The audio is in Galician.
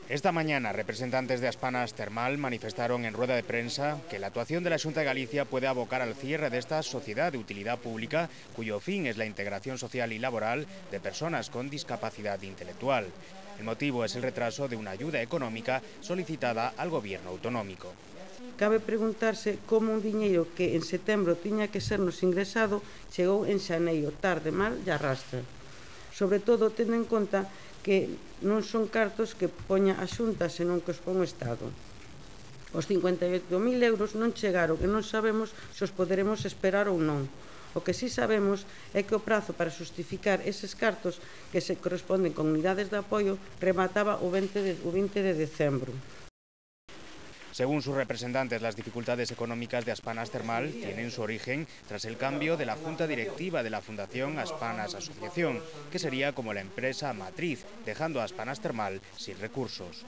Esta mañana, representantes de Aspanas Termal manifestaron en rueda de prensa que la actuación de la Xunta de Galicia puede abocar al cierre de esta sociedad de utilidad pública, cuyo fin es la integración social y laboral de personas con discapacidad intelectual. El motivo es el retraso de una ayuda económica solicitada al gobierno autonómico. Cabe preguntarse como un diñeiro que en setembro tiña que sernos ingresado chegou en xaneiro, tarde, mal e arrastra. Sobre todo, tendo en conta que non son cartos que poña a Xunta, senón que os pon o Estado. Os 58.000 euros non chegaron e non sabemos se os poderemos esperar ou non. O que sí sabemos é que o prazo para justificar eses cartos que se corresponden con unidades de apoio remataba o 20 de decembro. Según sus representantes, las dificultades económicas de Aspanas Termal tienen su origen tras el cambio de la junta directiva de la Fundación Aspanas Asociación, que sería como la empresa matriz, dejando a Aspanas Termal sin recursos.